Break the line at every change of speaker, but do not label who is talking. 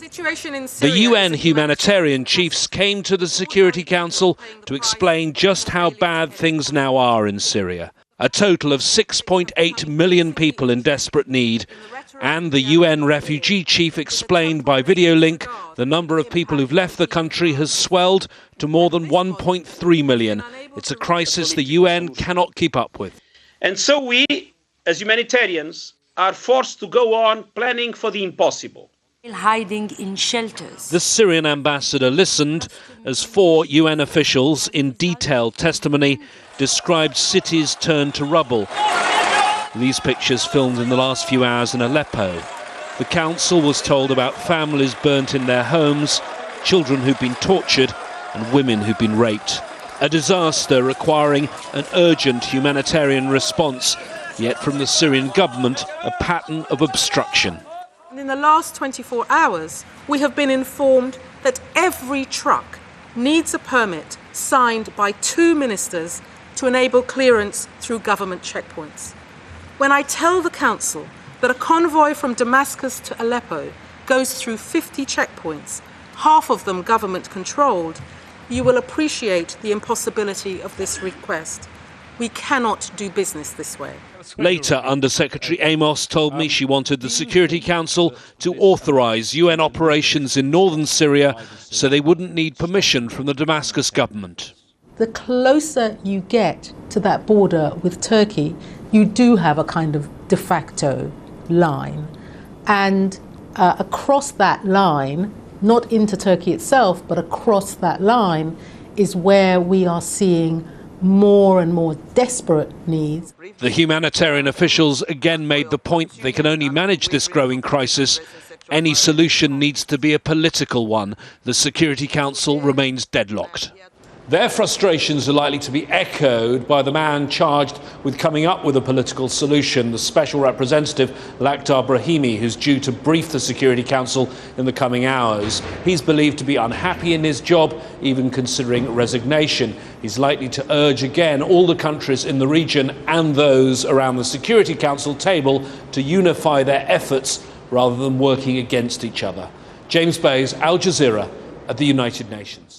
The UN humanitarian chiefs came to the Security Council to explain just how bad things now are in Syria. A total of 6.8 million people in desperate need. And the UN refugee chief explained by video link the number of people who've left the country has swelled to more than 1.3 million. It's a crisis the UN cannot keep up with.
And so we, as humanitarians, are forced to go on planning for the impossible.
Hiding in shelters.
The Syrian ambassador listened as 4 UN officials in detailed testimony described cities turned to rubble. These pictures filmed in the last few hours in Aleppo. The council was told about families burnt in their homes, children who've been tortured and women who've been raped. A disaster requiring an urgent humanitarian response, yet from the Syrian government a pattern of obstruction.
In the last 24 hours, we have been informed that every truck needs a permit signed by 2 ministers to enable clearance through government checkpoints. When I tell the Council that a convoy from Damascus to Aleppo goes through 50 checkpoints, half of them government-controlled, you will appreciate the impossibility of this request. We cannot do business this way.
Later, Under-Secretary Amos told me she wanted the Security Council to authorise UN operations in northern Syria so they wouldn't need permission from the Damascus government.
The closer you get to that border with Turkey, you do have a kind of de facto line. And across that line, not into Turkey itself, but across that line is where we are seeing more and more desperate needs.
The humanitarian officials again made the point they can only manage this growing crisis. Any solution needs to be a political one. The Security Council remains deadlocked. Their frustrations are likely to be echoed by the man charged with coming up with a political solution, the Special Representative Lakhdar Brahimi, who's due to brief the Security Council in the coming hours. He's believed to be unhappy in his job, even considering resignation. He's likely to urge again all the countries in the region and those around the Security Council table to unify their efforts rather than working against each other. James Bays, Al Jazeera at the United Nations.